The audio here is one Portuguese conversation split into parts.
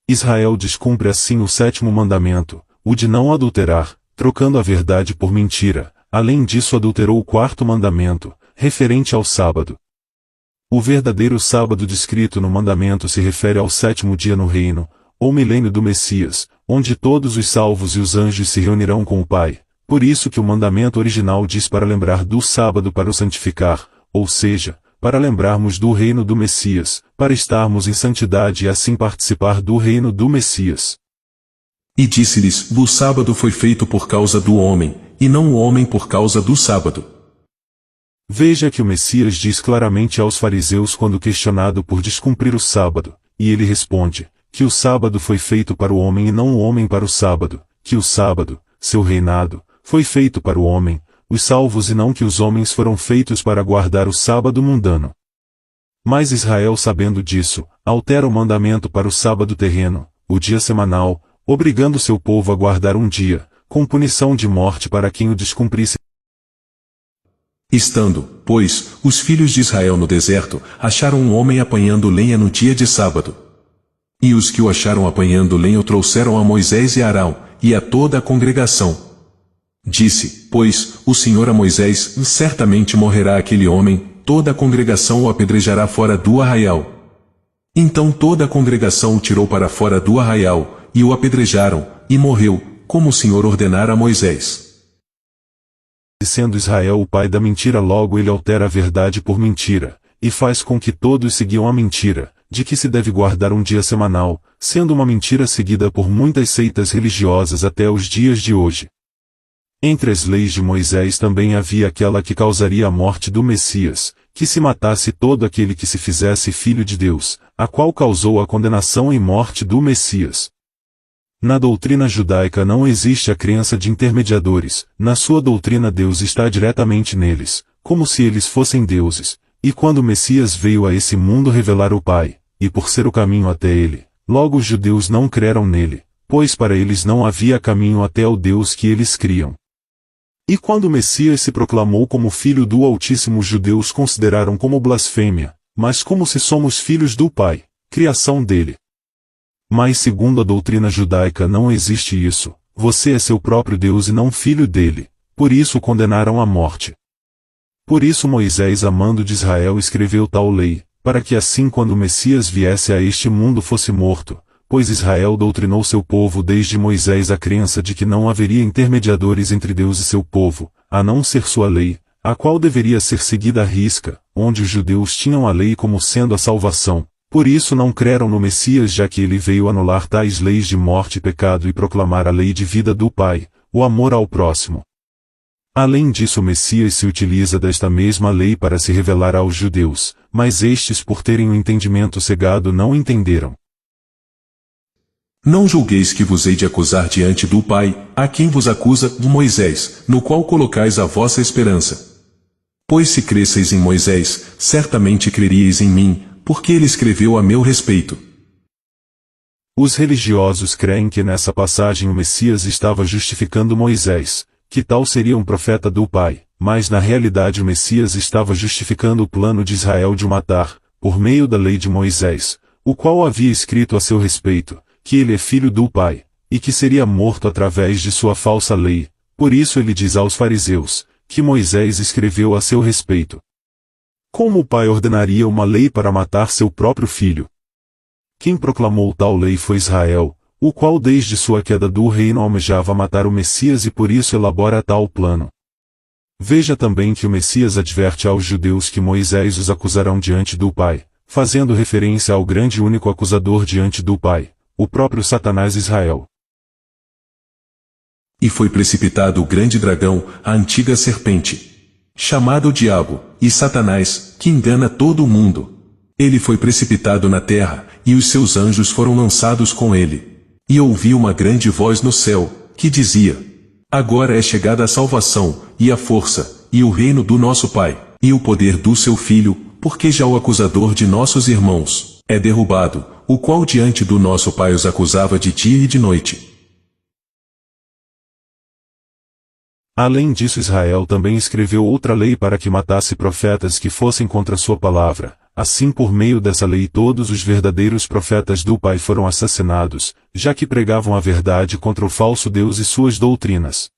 Israel descumpre assim o sétimo mandamento, o de não adulterar, trocando a verdade por mentira. Além disso adulterou o quarto mandamento, referente ao sábado. O verdadeiro sábado descrito no mandamento se refere ao sétimo dia no reino, ou milênio do Messias, onde todos os salvos e os anjos se reunirão com o Pai. Por isso que o mandamento original diz para lembrar do sábado para o santificar, ou seja, para lembrarmos do reino do Messias, para estarmos em santidade e assim participar do reino do Messias. E disse-lhes, o sábado foi feito por causa do homem, e não o homem por causa do sábado. Veja que o Messias diz claramente aos fariseus quando questionado por descumprir o sábado, e ele responde, que o sábado foi feito para o homem e não o homem para o sábado, que o sábado, seu reinado, foi feito para o homem, os salvos e não que os homens foram feitos para guardar o sábado mundano. Mas Israel, sabendo disso, altera o mandamento para o sábado terreno, o dia semanal, obrigando seu povo a guardar um dia, com punição de morte para quem o descumprisse. Estando, pois, os filhos de Israel no deserto, acharam um homem apanhando lenha no dia de sábado. E os que o acharam apanhando lenha o trouxeram a Moisés e a Arão, e a toda a congregação. Disse, pois, o Senhor a Moisés, certamente morrerá aquele homem, toda a congregação o apedrejará fora do arraial. Então toda a congregação o tirou para fora do arraial, e o apedrejaram, e morreu, como o Senhor ordenara a Moisés. Sendo Israel o pai da mentira, logo ele altera a verdade por mentira, e faz com que todos sigam a mentira, de que se deve guardar um dia semanal, sendo uma mentira seguida por muitas seitas religiosas até os dias de hoje. Entre as leis de Moisés também havia aquela que causaria a morte do Messias, que se matasse todo aquele que se fizesse filho de Deus, a qual causou a condenação e morte do Messias. Na doutrina judaica não existe a crença de intermediadores, na sua doutrina Deus está diretamente neles, como se eles fossem deuses, e quando o Messias veio a esse mundo revelar o Pai, e por ser o caminho até ele, logo os judeus não creram nele, pois para eles não havia caminho até ao Deus que eles criam. E quando o Messias se proclamou como filho do Altíssimo, os judeus consideraram como blasfêmia, mas como se somos filhos do Pai, criação dele. Mas segundo a doutrina judaica não existe isso, você é seu próprio Deus e não filho dele, por isso o condenaram à morte. Por isso Moisés, amando de Israel, escreveu tal lei, para que assim quando o Messias viesse a este mundo fosse morto, pois Israel doutrinou seu povo desde Moisés a crença de que não haveria intermediadores entre Deus e seu povo, a não ser sua lei, a qual deveria ser seguida à risca, onde os judeus tinham a lei como sendo a salvação. Por isso não creram no Messias, já que ele veio anular tais leis de morte e pecado e proclamar a lei de vida do Pai, o amor ao próximo. Além disso, o Messias se utiliza desta mesma lei para se revelar aos judeus, mas estes, por terem o entendimento cegado, não entenderam. Não julgueis que vos hei de acusar diante do Pai, a quem vos acusa, do Moisés, no qual colocais a vossa esperança. Pois se cresceis em Moisés, certamente creríeis em mim, porque ele escreveu a meu respeito. Os religiosos creem que nessa passagem o Messias estava justificando Moisés, que tal seria um profeta do Pai, mas na realidade o Messias estava justificando o plano de Israel de o matar, por meio da lei de Moisés, o qual havia escrito a seu respeito, que ele é filho do Pai, e que seria morto através de sua falsa lei. Por isso ele diz aos fariseus, que Moisés escreveu a seu respeito. Como o pai ordenaria uma lei para matar seu próprio filho? Quem proclamou tal lei foi Israel, o qual desde sua queda do reino almejava matar o Messias e por isso elabora tal plano. Veja também que o Messias adverte aos judeus que Moisés os acusarão diante do Pai, fazendo referência ao grande e único acusador diante do Pai, o próprio Satanás Israel. E foi precipitado o grande dragão, a antiga serpente, chamado o Diabo, e Satanás, que engana todo o mundo. Ele foi precipitado na terra, e os seus anjos foram lançados com ele. E ouvi uma grande voz no céu, que dizia: Agora é chegada a salvação, e a força, e o reino do nosso Pai, e o poder do seu Filho, porque já o acusador de nossos irmãos é derrubado, o qual diante do nosso Pai os acusava de dia e de noite. Além disso, Israel também escreveu outra lei para que matasse profetas que fossem contra sua palavra, Assim por meio dessa lei todos os verdadeiros profetas do Pai foram assassinados, já que pregavam a verdade contra o falso Deus e suas doutrinas.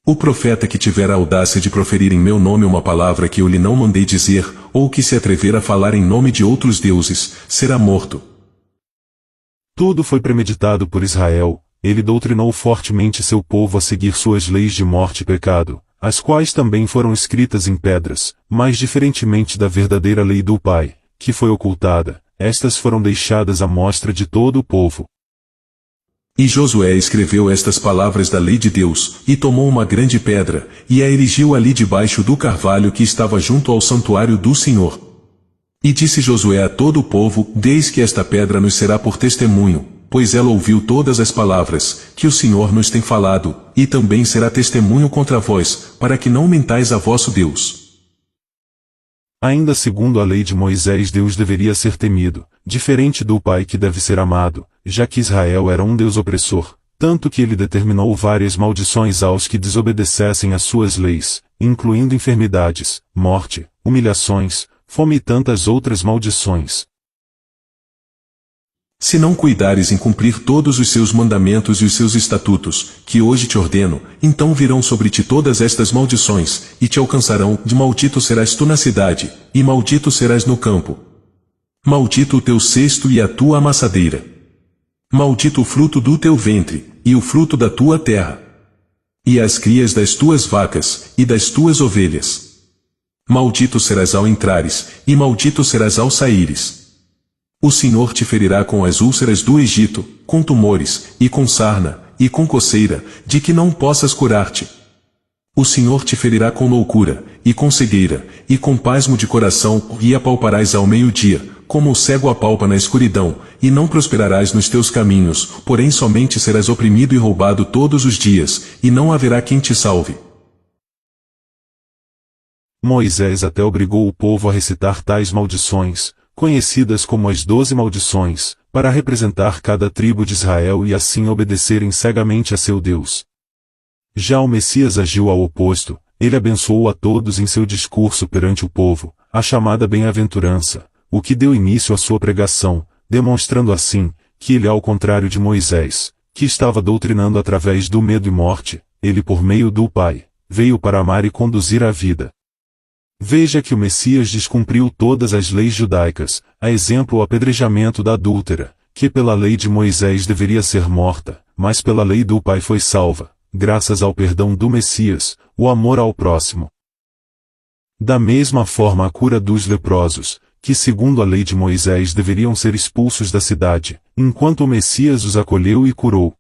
O profeta que tiver a audácia de proferir em meu nome uma palavra que eu lhe não mandei dizer, ou que se atrever a falar em nome de outros deuses, será morto. Tudo foi premeditado por Israel, ele doutrinou fortemente seu povo a seguir suas leis de morte e pecado, as quais também foram escritas em pedras, mas diferentemente da verdadeira lei do Pai, que foi ocultada, estas foram deixadas à mostra de todo o povo. E Josué escreveu estas palavras da lei de Deus, e tomou uma grande pedra, e a erigiu ali debaixo do carvalho que estava junto ao santuário do Senhor. E disse Josué a todo o povo: Eis que esta pedra nos será por testemunho, pois ela ouviu todas as palavras que o Senhor nos tem falado, e também será testemunho contra vós, para que não mentais a vosso Deus. Ainda segundo a lei de Moisés, Deus deveria ser temido, diferente do Pai que deve ser amado, já que Israel era um Deus opressor, tanto que ele determinou várias maldições aos que desobedecessem às suas leis, incluindo enfermidades, morte, humilhações, fome e tantas outras maldições. Se não cuidares em cumprir todos os seus mandamentos e os seus estatutos, que hoje te ordeno, então virão sobre ti todas estas maldições, e te alcançarão, de maldito serás tu na cidade, e maldito serás no campo. Maldito o teu cesto e a tua amassadeira. Maldito o fruto do teu ventre, e o fruto da tua terra. E as crias das tuas vacas, e das tuas ovelhas. Maldito serás ao entrares, e maldito serás ao saíres. O Senhor te ferirá com as úlceras do Egito, com tumores, e com sarna, e com coceira, de que não possas curar-te. O Senhor te ferirá com loucura, e com cegueira, e com pasmo de coração, e apalparás ao meio-dia, como o cego apalpa na escuridão, e não prosperarás nos teus caminhos, porém somente serás oprimido e roubado todos os dias, e não haverá quem te salve. Moisés até obrigou o povo a recitar tais maldições, conhecidas como as 12 maldições, para representar cada tribo de Israel e assim obedecerem cegamente a seu Deus. Já o Messias agiu ao oposto, ele abençoou a todos em seu discurso perante o povo, a chamada bem-aventurança, o que deu início à sua pregação, demonstrando assim, que ele ao contrário de Moisés, que estava doutrinando através do medo e morte, ele por meio do Pai, veio para amar e conduzir a vida. Veja que o Messias descumpriu todas as leis judaicas, a exemplo o apedrejamento da adúltera, que pela lei de Moisés deveria ser morta, mas pela lei do Pai foi salva, graças ao perdão do Messias, o amor ao próximo. Da mesma forma a cura dos leprosos, que segundo a lei de Moisés deveriam ser expulsos da cidade, enquanto o Messias os acolheu e curou.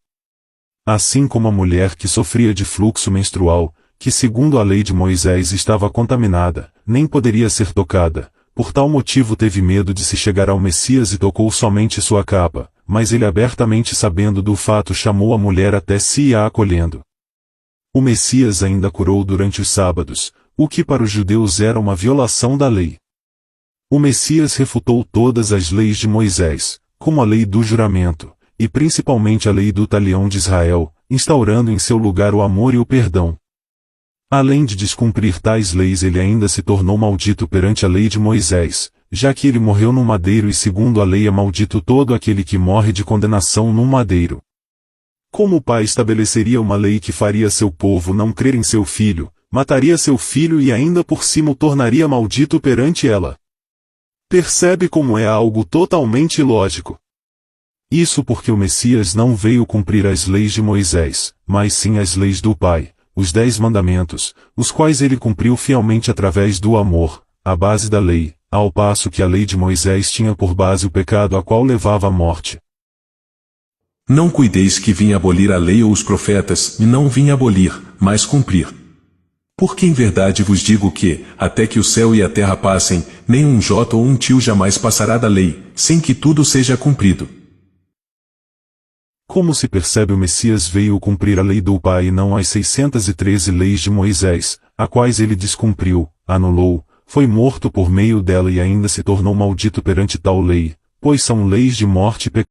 Assim como a mulher que sofria de fluxo menstrual, que segundo a lei de Moisés estava contaminada, nem poderia ser tocada, por tal motivo teve medo de se chegar ao Messias e tocou somente sua capa, mas ele abertamente sabendo do fato chamou a mulher até si e a acolhendo. O Messias ainda curou durante os sábados, o que para os judeus era uma violação da lei. O Messias refutou todas as leis de Moisés, como a lei do juramento, e principalmente a lei do talião de Israel, instaurando em seu lugar o amor e o perdão. Além de descumprir tais leis, ele ainda se tornou maldito perante a lei de Moisés, já que ele morreu num madeiro e segundo a lei é maldito todo aquele que morre de condenação num madeiro. Como o Pai estabeleceria uma lei que faria seu povo não crer em seu filho, mataria seu filho e ainda por cima o tornaria maldito perante ela? Percebe como é algo totalmente ilógico. Isso porque o Messias não veio cumprir as leis de Moisés, mas sim as leis do Pai, os 10 mandamentos, os quais ele cumpriu fielmente através do amor, a base da lei, ao passo que a lei de Moisés tinha por base o pecado a qual levava à morte. Não cuideis que vim abolir a lei ou os profetas, e não vim abolir, mas cumprir. Porque em verdade vos digo que, até que o céu e a terra passem, nem um jota ou um tio jamais passará da lei, sem que tudo seja cumprido. Como se percebe, o Messias veio cumprir a lei do Pai e não as 613 leis de Moisés, a quais ele descumpriu, anulou, foi morto por meio dela e ainda se tornou maldito perante tal lei, pois são leis de morte e pecado.